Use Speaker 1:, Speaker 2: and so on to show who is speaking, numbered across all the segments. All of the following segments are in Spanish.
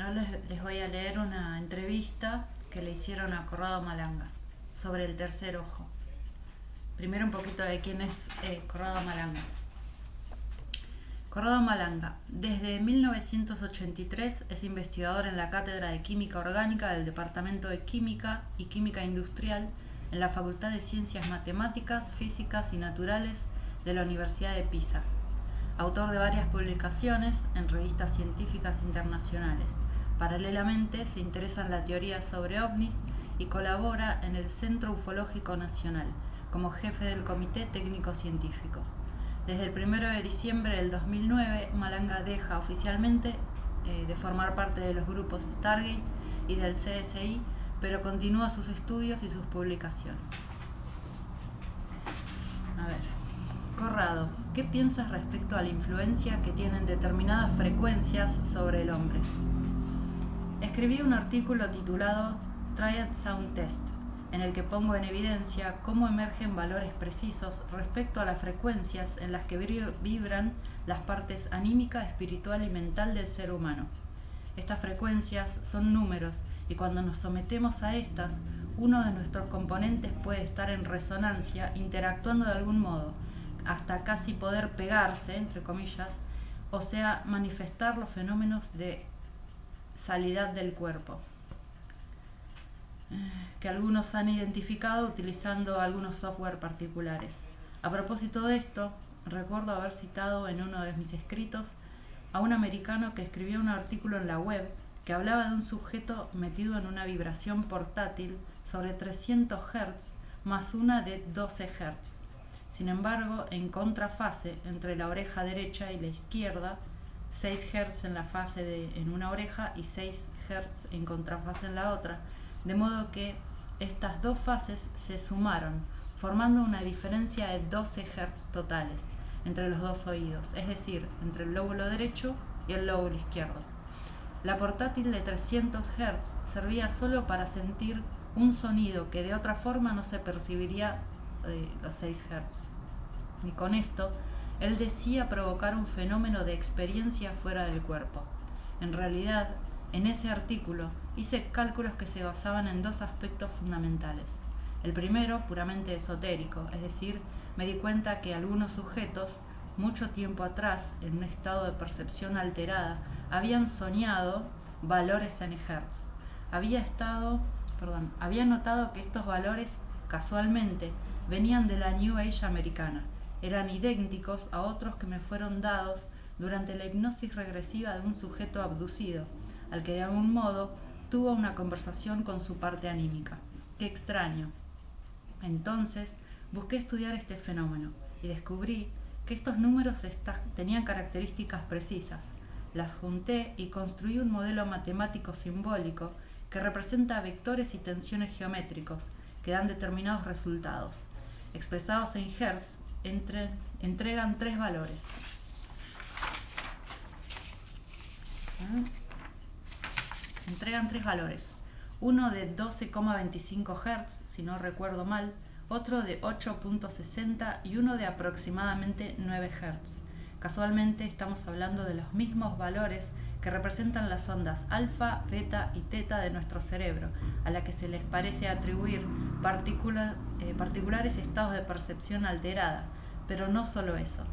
Speaker 1: Bueno, les voy a leer una entrevista que le hicieron a Corrado Malanga sobre el tercer ojo. Primero un poquito de quién es Corrado Malanga. Corrado Malanga, desde 1983 es investigador en la Cátedra de Química Orgánica del Departamento de Química y Química Industrial en la Facultad de Ciencias Matemáticas, Físicas y Naturales de la Universidad de Pisa. Autor de varias publicaciones en revistas científicas internacionales. Paralelamente se interesa en la teoría sobre ovnis y colabora en el Centro Ufológico Nacional como jefe del Comité Técnico Científico. Desde el 1 de diciembre del 2009, Malanga deja oficialmente de formar parte de los grupos Stargate y del CSI, pero continúa sus estudios y sus publicaciones. A ver, Corrado, ¿qué piensas respecto a la influencia que tienen determinadas frecuencias sobre el hombre? Escribí un artículo titulado Triad Sound Test, en el que pongo en evidencia cómo emergen valores precisos respecto a las frecuencias en las que vibran las partes anímica, espiritual y mental del ser humano. Estas frecuencias son números y cuando nos sometemos a estas, uno de nuestros componentes puede estar en resonancia, interactuando de algún modo, hasta casi poder pegarse, entre comillas, o sea, manifestar los fenómenos de salidad del cuerpo, que algunos han identificado utilizando algunos software particulares. A propósito de esto, recuerdo haber citado en uno de mis escritos a un americano que escribió un artículo en la web que hablaba de un sujeto metido en una vibración portátil sobre 300 Hz más una de 12 Hz. Sin embargo, en contrafase entre la oreja derecha y la izquierda, 6 Hz en una oreja y 6 Hz en contrafase en la otra, de modo que estas dos fases se sumaron, formando una diferencia de 12 Hz totales entre los dos oídos, es decir, entre el lóbulo derecho y el lóbulo izquierdo. La portátil de 300 Hz servía solo para sentir un sonido que de otra forma no se percibiría los 6 Hz. Y con esto, él decía provocar un fenómeno de experiencia fuera del cuerpo. En realidad, en ese artículo hice cálculos que se basaban en dos aspectos fundamentales. El primero, puramente esotérico, es decir, me di cuenta que algunos sujetos, mucho tiempo atrás, en un estado de percepción alterada, habían soñado valores en Hertz. Había notado que estos valores, casualmente, venían de la New Age americana. Eran idénticos a otros que me fueron dados durante la hipnosis regresiva de un sujeto abducido, al que de algún modo tuvo una conversación con su parte anímica. ¡Qué extraño! Entonces busqué estudiar este fenómeno y descubrí que estos números tenían características precisas. Las junté y construí un modelo matemático simbólico que representa vectores y tensiones geométricos que dan determinados resultados. Expresados en Hertz, entregan tres valores. Uno de 12,25 Hz, si no recuerdo mal, otro de 8,60 y uno de aproximadamente 9 Hz. Casualmente estamos hablando de los mismos valores que representan las ondas alfa, beta y teta de nuestro cerebro, a la que se les parece atribuir particulares estados de percepción alterada. Pero no solo eso.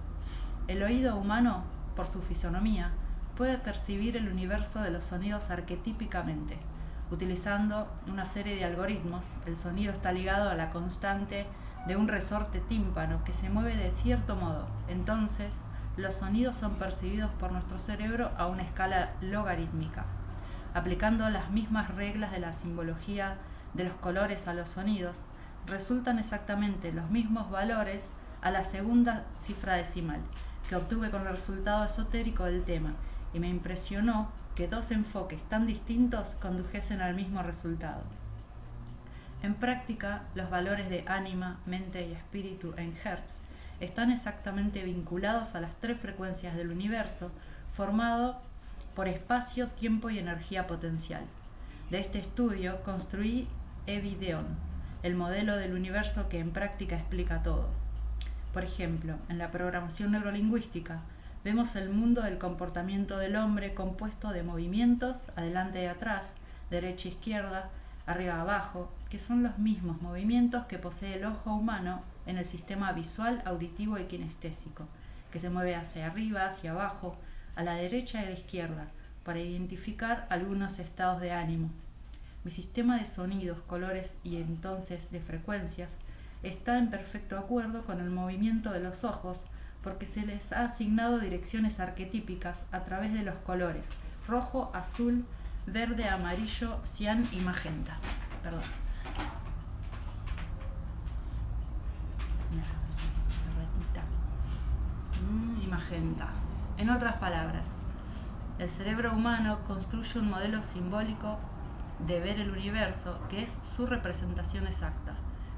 Speaker 1: El oído humano, por su fisonomía, puede percibir el universo de los sonidos arquetípicamente. Utilizando una serie de algoritmos, el sonido está ligado a la constante de un resorte tímpano que se mueve de cierto modo. Entonces, los sonidos son percibidos por nuestro cerebro a una escala logarítmica. Aplicando las mismas reglas de la simbología de los colores a los sonidos, resultan exactamente los mismos valores a la segunda cifra decimal, que obtuve con el resultado esotérico del tema, y me impresionó que dos enfoques tan distintos condujesen al mismo resultado. En práctica, los valores de ánima, mente y espíritu en Hertz están exactamente vinculados a las tres frecuencias del universo, formado por espacio, tiempo y energía potencial. De este estudio construí Evideon, el modelo del universo que en práctica explica todo. Por ejemplo, en la programación neurolingüística, vemos el mundo del comportamiento del hombre compuesto de movimientos, adelante y atrás, derecha e izquierda, arriba y abajo, que son los mismos movimientos que posee el ojo humano en el sistema visual, auditivo y kinestésico, que se mueve hacia arriba, hacia abajo, a la derecha y a la izquierda, para identificar algunos estados de ánimo. Mi sistema de sonidos, colores y entonces de frecuencias está en perfecto acuerdo con el movimiento de los ojos, porque se les ha asignado direcciones arquetípicas a través de los colores rojo, azul, verde, amarillo, cian y magenta. Perdón. Y magenta. En otras palabras, el cerebro humano construye un modelo simbólico de ver el universo que es su representación exacta.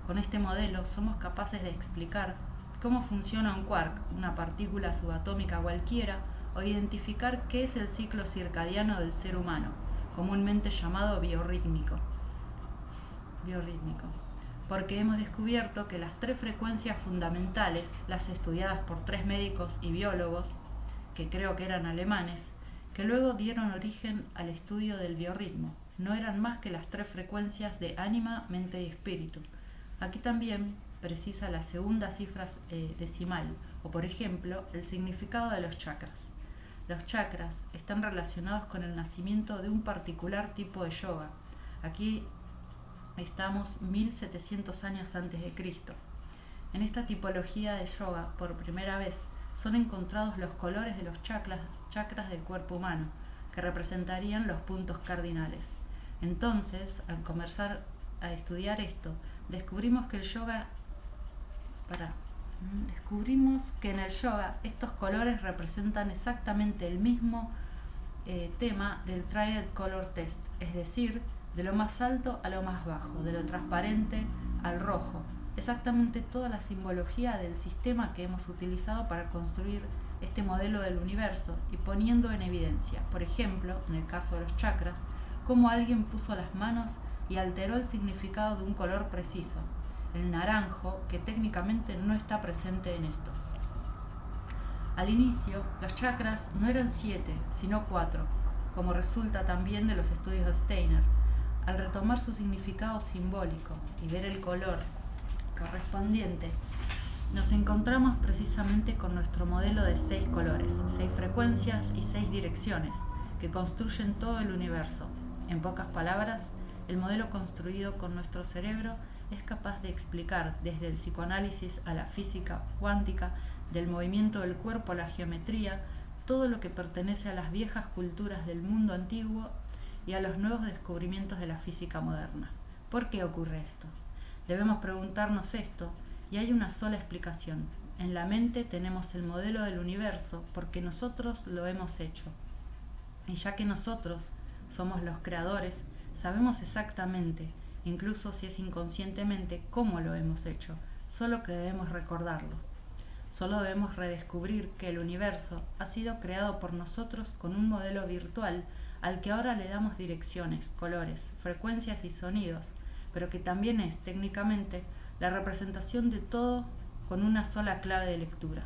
Speaker 1: Con este modelo somos capaces de explicar cómo funciona un quark, una partícula subatómica cualquiera, o identificar qué es el ciclo circadiano del ser humano, comúnmente llamado biorrítmico. Porque hemos descubierto que las 3 frecuencias fundamentales, las estudiadas por 3 médicos y biólogos, que creo que eran alemanes, que luego dieron origen al estudio del biorritmo, no eran más que las 3 frecuencias de ánima, mente y espíritu. Aquí también precisa la segunda cifra decimal, o por ejemplo, el significado de los chakras. Los chakras están relacionados con el nacimiento de un particular tipo de yoga. Aquí estamos 1700 años antes de Cristo. En esta tipología de yoga, por primera vez, son encontrados los colores de los chakras del cuerpo humano, que representarían los puntos cardinales. Entonces, al comenzar a estudiar esto, descubrimos que en el yoga estos colores representan exactamente el mismo tema del Triad Color Test, es decir, de lo más alto a lo más bajo, de lo transparente al rojo, exactamente toda la simbología del sistema que hemos utilizado para construir este modelo del universo y poniendo en evidencia, por ejemplo, en el caso de los chakras, cómo alguien puso las manos y alteró el significado de un color preciso, el naranjo, que técnicamente no está presente en estos. Al inicio, los chakras no eran 7, sino 4, como resulta también de los estudios de Steiner. Al retomar su significado simbólico y ver el color correspondiente, nos encontramos precisamente con nuestro modelo de 6 colores, 6 frecuencias y 6 direcciones que construyen todo el universo. En pocas palabras, el modelo construido con nuestro cerebro es capaz de explicar desde el psicoanálisis a la física cuántica, del movimiento del cuerpo a la geometría, todo lo que pertenece a las viejas culturas del mundo antiguo y a los nuevos descubrimientos de la física moderna. ¿Por qué ocurre esto? Debemos preguntarnos esto, y hay una sola explicación. En la mente tenemos el modelo del universo porque nosotros lo hemos hecho. Y ya que nosotros somos los creadores, sabemos exactamente, incluso si es inconscientemente, cómo lo hemos hecho, solo que debemos recordarlo. Solo debemos redescubrir que el universo ha sido creado por nosotros con un modelo virtual al que ahora le damos direcciones, colores, frecuencias y sonidos, pero que también es, técnicamente, la representación de todo con una sola clave de lectura.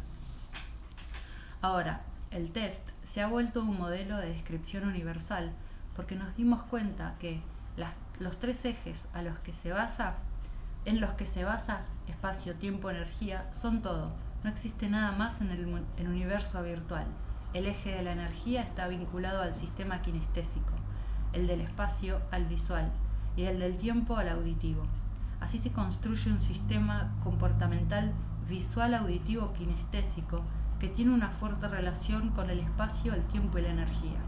Speaker 1: Ahora, el test se ha vuelto un modelo de descripción universal porque nos dimos cuenta que los 3 ejes en los que se basa espacio, tiempo, energía, son todo. No existe nada más en el universo virtual. El eje de la energía está vinculado al sistema kinestésico, el del espacio al visual y el del tiempo al auditivo. Así se construye un sistema comportamental visual, auditivo, kinestésico que tiene una fuerte relación con el espacio, el tiempo y la energía.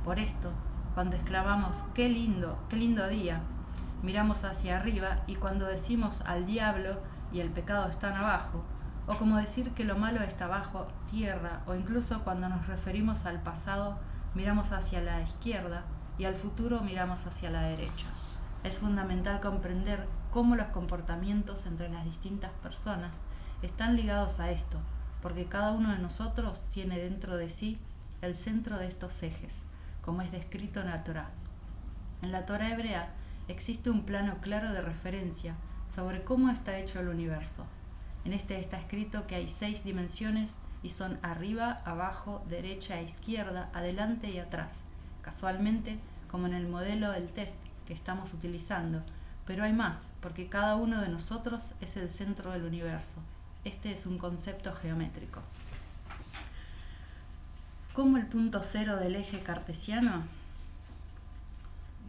Speaker 1: Por esto, cuando exclamamos qué lindo día, miramos hacia arriba, y cuando decimos al diablo y el pecado están abajo, o como decir que lo malo está abajo, tierra, o incluso cuando nos referimos al pasado, miramos hacia la izquierda y al futuro miramos hacia la derecha. Es fundamental comprender cómo los comportamientos entre las distintas personas están ligados a esto, porque cada uno de nosotros tiene dentro de sí el centro de estos ejes, como es descrito en la Torá. En la Torá hebrea existe un plano claro de referencia sobre cómo está hecho el universo. En este está escrito que hay 6 dimensiones y son arriba, abajo, derecha e izquierda, adelante y atrás, casualmente como en el modelo del test que estamos utilizando, pero hay más, porque cada uno de nosotros es el centro del universo. Este es un concepto geométrico. ¿Cómo el punto cero del eje cartesiano?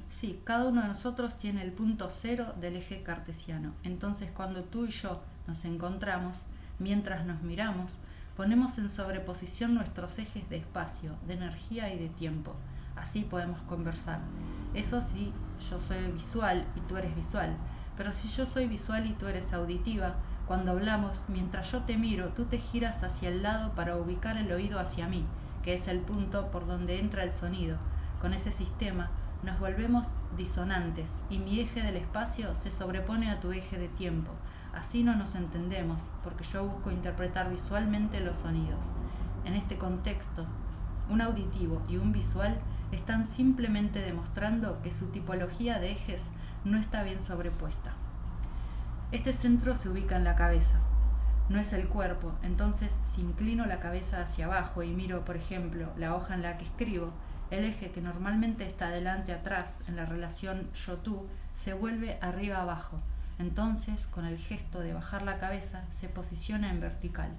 Speaker 1: Sí, cada uno de nosotros tiene el punto cero del eje cartesiano. Entonces, cuando tú y yo nos encontramos, mientras nos miramos, ponemos en sobreposición nuestros ejes de espacio, de energía y de tiempo. Así podemos conversar. Eso sí, yo soy visual y tú eres visual. Pero si yo soy visual y tú eres auditiva, cuando hablamos, mientras yo te miro, tú te giras hacia el lado para ubicar el oído hacia mí, que es el punto por donde entra el sonido. Con ese sistema nos volvemos disonantes y mi eje del espacio se sobrepone a tu eje de tiempo. Así no nos entendemos, porque yo busco interpretar visualmente los sonidos. En este contexto, un auditivo y un visual están simplemente demostrando que su tipología de ejes no está bien sobrepuesta. Este centro se ubica en la cabeza, no es el cuerpo. Entonces, si inclino la cabeza hacia abajo y miro, por ejemplo, la hoja en la que escribo, el eje que normalmente está adelante-atrás en la relación yo-tú se vuelve arriba-abajo. Entonces, con el gesto de bajar la cabeza, se posiciona en vertical.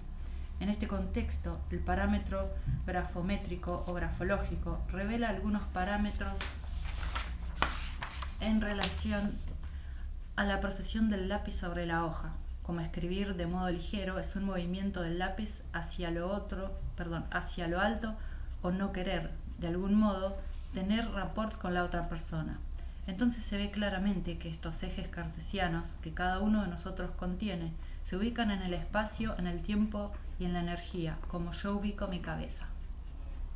Speaker 1: En este contexto, el parámetro grafométrico o grafológico revela algunos parámetros en relación a la procesión del lápiz sobre la hoja. Como escribir de modo ligero es un movimiento del lápiz hacia lo alto o no querer, de algún modo, tener rapport con la otra persona. Entonces se ve claramente que estos ejes cartesianos que cada uno de nosotros contiene se ubican en el espacio, en el tiempo y en la energía, como yo ubico mi cabeza.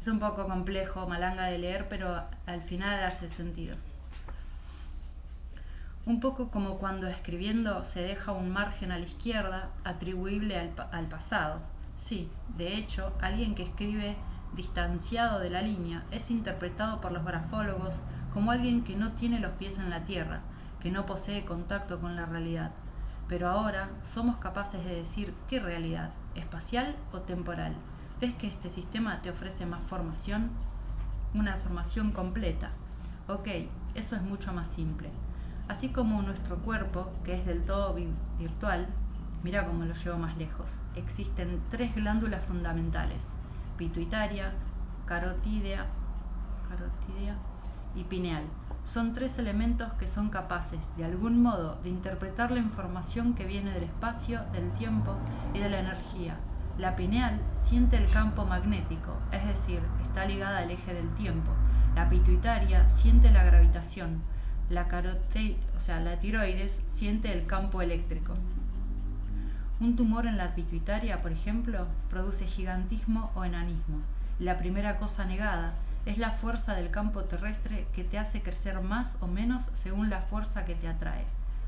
Speaker 1: Es un poco complejo, malanga de leer, pero al final hace sentido. Un poco como cuando escribiendo se deja un margen a la izquierda atribuible al pasado. Sí, de hecho, alguien que escribe distanciado de la línea es interpretado por los grafólogos como alguien que no tiene los pies en la tierra, que no posee contacto con la realidad. Pero ahora somos capaces de decir qué realidad, espacial o temporal. ¿Ves que este sistema te ofrece más formación? Una formación completa. Ok, eso es mucho más simple. Así como nuestro cuerpo, que es del todo virtual, mira cómo lo llevo más lejos, existen 3 glándulas fundamentales: pituitaria, carotídea y pineal. Son 3 elementos que son capaces, de algún modo, de interpretar la información que viene del espacio, del tiempo y de la energía. La pineal siente el campo magnético, es decir, está ligada al eje del tiempo. La pituitaria siente la gravitación. La tiroides siente el campo eléctrico. Un tumor en la pituitaria, por ejemplo, produce gigantismo o enanismo. La primera cosa negada es la fuerza del campo terrestre que te hace crecer más o menos según la fuerza que te atrae.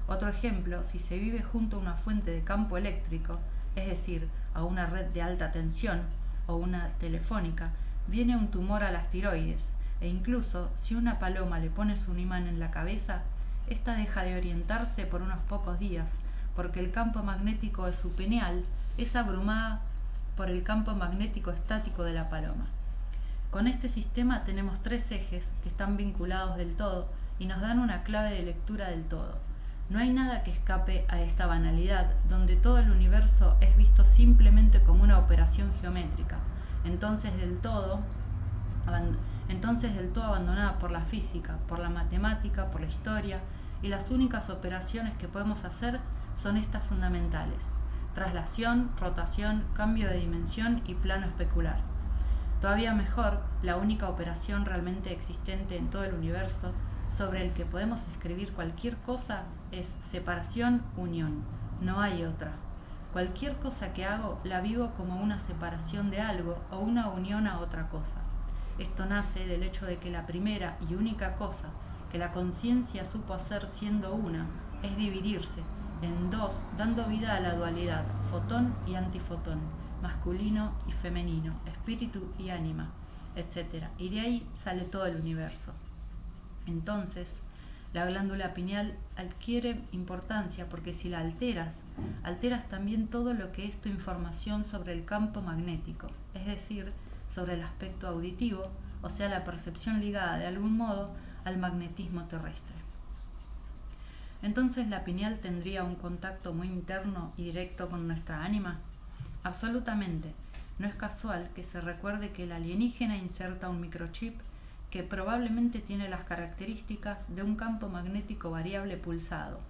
Speaker 1: Otro ejemplo, si se vive junto a una fuente de campo eléctrico, es decir, a una red de alta tensión o una telefónica, viene un tumor a las tiroides. E incluso, si una paloma le pones un imán en la cabeza, ésta deja de orientarse por unos pocos días, porque el campo magnético de su pineal es abrumada por el campo magnético estático de la paloma. Con este sistema tenemos 3 ejes que están vinculados del todo y nos dan una clave de lectura del todo. No hay nada que escape a esta banalidad, donde todo el universo es visto simplemente como una operación geométrica, entonces del todo abandonada por la física, por la matemática, por la historia, y las únicas operaciones que podemos hacer son estas fundamentales: traslación, rotación, cambio de dimensión y plano especular. Todavía mejor, la única operación realmente existente en todo el universo sobre el que podemos escribir cualquier cosa es separación-unión. No hay otra. Cualquier cosa que hago la vivo como una separación de algo o una unión a otra cosa. Esto nace del hecho de que la primera y única cosa que la conciencia supo hacer siendo una es dividirse en 2, dando vida a la dualidad, fotón y antifotón, masculino y femenino, espíritu y ánima, etc. Y de ahí sale todo el universo. Entonces, La glándula pineal adquiere importancia porque si la alteras también todo lo que es tu información sobre el campo magnético, es decir, sobre el aspecto auditivo, o sea, la percepción ligada de algún modo al magnetismo terrestre. Entonces, ¿la pineal tendría un contacto muy interno y directo con nuestra ánima? Absolutamente. No es casual que se recuerde que el alienígena inserta un microchip que probablemente tiene las características de un campo magnético variable pulsado,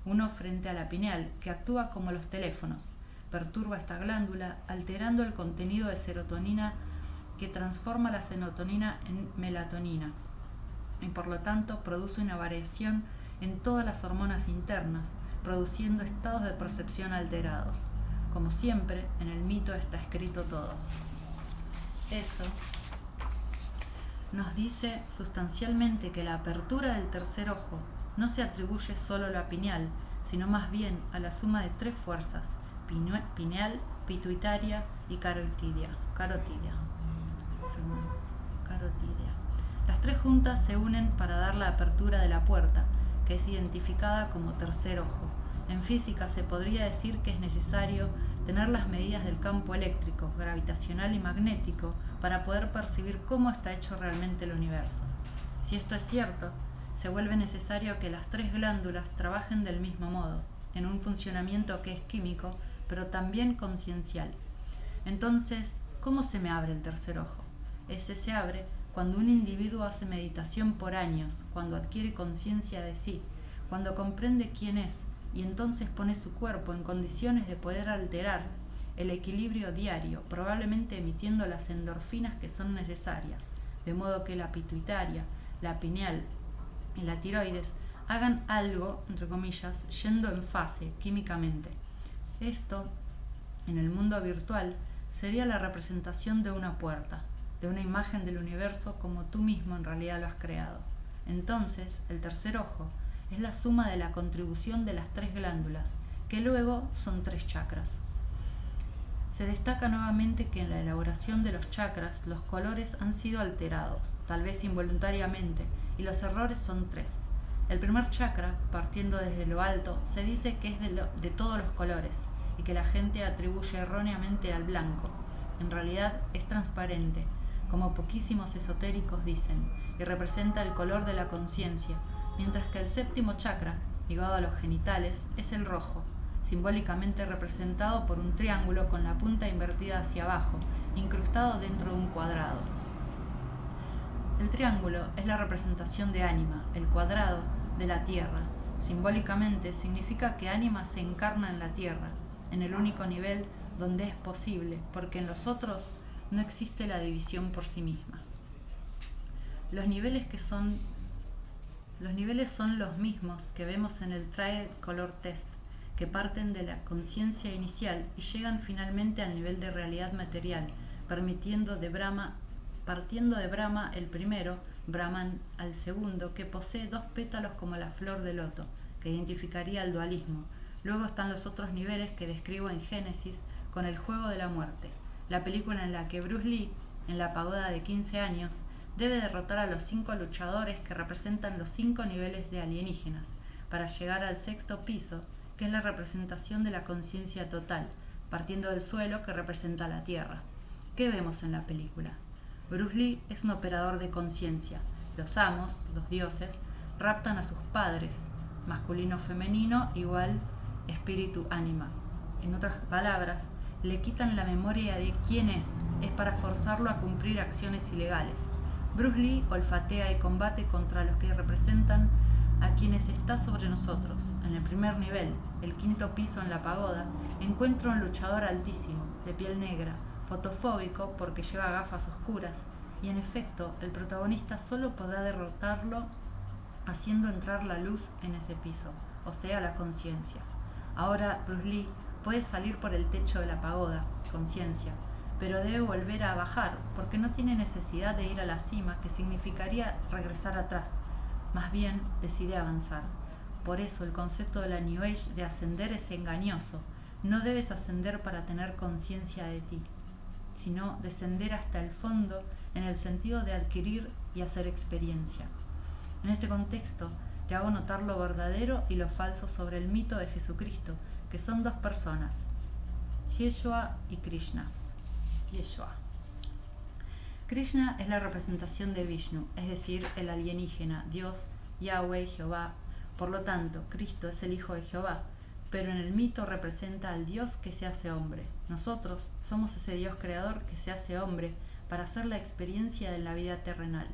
Speaker 1: uno frente a la pineal, que actúa como los teléfonos, perturba esta glándula, alterando el contenido de serotonina que transforma la serotonina en melatonina, y por lo tanto produce una variación en todas las hormonas internas, produciendo estados de percepción alterados. Como siempre, en el mito está escrito todo. Eso nos dice sustancialmente que la apertura del tercer ojo no se atribuye solo a la pineal, sino más bien a la suma de tres fuerzas: pineal, pituitaria y carotidia. Las tres juntas se unen para dar la apertura de la puerta, que es identificada como tercer ojo. En física se podría decir que es necesario tener las medidas del campo eléctrico, gravitacional y magnético para poder percibir cómo está hecho realmente el universo. Si esto es cierto, se vuelve necesario que las tres glándulas trabajen del mismo modo, en un funcionamiento que es químico, pero también consciencial. Entonces, ¿cómo se me abre el tercer ojo? Ese se abre cuando un individuo hace meditación por años, cuando adquiere conciencia de sí, cuando comprende quién es, y entonces pone su cuerpo en condiciones de poder alterar el equilibrio diario, probablemente emitiendo las endorfinas que son necesarias, de modo que la pituitaria, la pineal y la tiroides hagan algo, entre comillas, yendo en fase químicamente. Esto, en el mundo virtual, sería la representación de una puerta, de una imagen del universo como tú mismo en realidad lo has creado. Entonces, el tercer ojo es la suma de la contribución de las tres glándulas, que luego son tres chakras. Se destaca nuevamente que en la elaboración de los chakras los colores han sido alterados, tal vez involuntariamente, y los errores son tres. El primer chakra, partiendo desde lo alto, se dice que es de todos los colores y que la gente atribuye erróneamente al blanco. En realidad es transparente, como poquísimos esotéricos dicen, y representa el color de la conciencia, mientras que el séptimo chakra, ligado a los genitales, es el rojo, simbólicamente representado por un triángulo con la punta invertida hacia abajo, incrustado dentro de un cuadrado. El triángulo es la representación de ánima, el cuadrado de la tierra. Simbólicamente significa que ánima se encarna en la tierra, en el único nivel donde es posible, porque en los otros no existe la división por sí misma. Los niveles son los mismos que vemos en el Triad Color Test, que parten de la conciencia inicial y llegan finalmente al nivel de realidad material, partiendo de Brahma el primero, Brahman al segundo, que posee dos pétalos como la flor de loto, que identificaría el dualismo. Luego están los otros niveles que describo en Génesis con el juego de la muerte, la película en la que Bruce Lee, en la pagoda de 15 años, debe derrotar a los 5 luchadores que representan los 5 niveles de alienígenas, para llegar al sexto piso, que es la representación de la conciencia total, partiendo del suelo que representa la tierra. ¿Qué vemos en la película? Bruce Lee es un operador de conciencia. Los amos, los dioses, raptan a sus padres, masculino-femenino igual espíritu-ánima. En otras palabras, le quitan la memoria de quién es para forzarlo a cumplir acciones ilegales. Bruce Lee olfatea y combate contra los que representan a quienes está sobre nosotros. En el primer nivel, el quinto piso en la pagoda, encuentra un luchador altísimo, de piel negra, fotofóbico porque lleva gafas oscuras, y en efecto, el protagonista solo podrá derrotarlo haciendo entrar la luz en ese piso, o sea, la conciencia. Ahora Bruce Lee puede salir por el techo de la pagoda, conciencia, pero debe volver a bajar porque no tiene necesidad de ir a la cima, que significaría regresar atrás. Más bien decide avanzar. Por eso el concepto de la New Age de ascender es engañoso. No debes ascender para tener conciencia de ti, sino descender hasta el fondo en el sentido de adquirir y hacer experiencia. En este contexto, te hago notar lo verdadero y lo falso sobre el mito de Jesucristo, que son dos personas, Yeshua y Krishna. Yeshua. Krishna es la representación de Vishnu, es decir, el alienígena, Dios, Yahweh, Jehová. Por lo tanto, Cristo es el Hijo de Jehová, pero en el mito representa al Dios que se hace hombre. Nosotros somos ese Dios creador que se hace hombre para hacer la experiencia de la vida terrenal.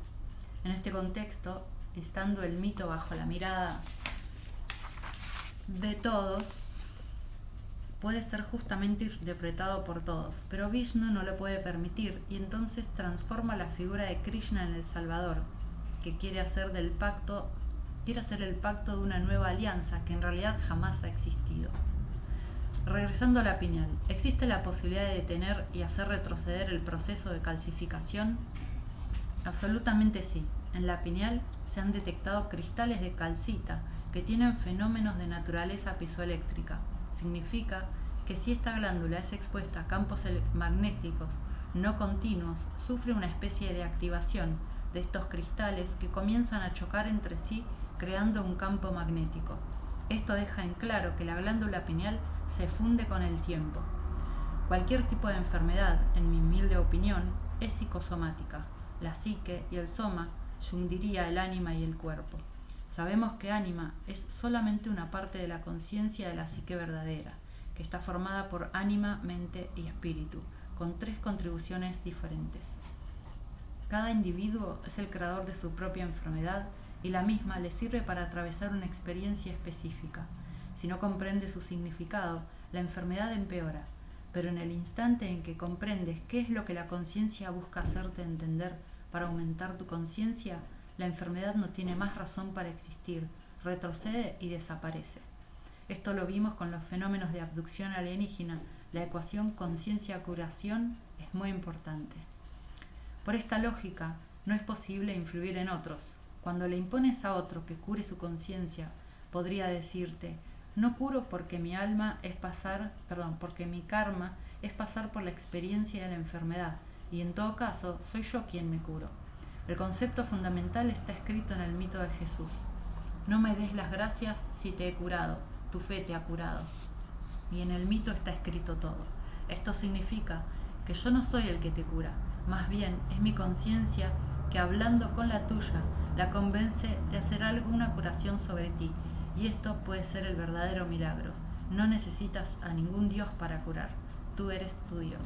Speaker 1: En este contexto, estando el mito bajo la mirada de todos, puede ser justamente interpretado por todos, pero Vishnu no lo puede permitir y entonces transforma la figura de Krishna en el Salvador, que quiere hacer el pacto de una nueva alianza que en realidad jamás ha existido. Regresando a la pineal, ¿existe la posibilidad de detener y hacer retroceder el proceso de calcificación? Absolutamente sí. En la pineal se han detectado cristales de calcita que tienen fenómenos de naturaleza piezoeléctrica. Significa que si esta glándula es expuesta a campos magnéticos no continuos, sufre una especie de activación de estos cristales que comienzan a chocar entre sí creando un campo magnético. Esto deja en claro que la glándula pineal se funde con el tiempo. Cualquier tipo de enfermedad, en mi humilde opinión, es psicosomática. La psique y el soma, Jung diría el ánima y el cuerpo. Sabemos que ánima es solamente una parte de la conciencia de la psique verdadera, que está formada por ánima, mente y espíritu, con 3 contribuciones diferentes. Cada individuo es el creador de su propia enfermedad y la misma le sirve para atravesar una experiencia específica. Si no comprende su significado, la enfermedad empeora, pero en el instante en que comprendes qué es lo que la conciencia busca hacerte entender para aumentar tu conciencia, la enfermedad no tiene más razón para existir, retrocede y desaparece. Esto lo vimos con los fenómenos de abducción alienígena. La ecuación conciencia-curación es muy importante. Por esta lógica, no es posible influir en otros. Cuando le impones a otro que cure su conciencia, podría decirte: no curo porque porque mi karma es pasar por la experiencia de la enfermedad, y en todo caso soy yo quien me curo. El concepto fundamental está escrito en el mito de Jesús. No me des las gracias si te he curado, tu fe te ha curado. Y en el mito está escrito todo. Esto significa que yo no soy el que te cura, más bien es mi conciencia que, hablando con la tuya, la convence de hacer alguna curación sobre ti, y esto puede ser el verdadero milagro. No necesitas a ningún Dios para curar, tú eres tu Dios.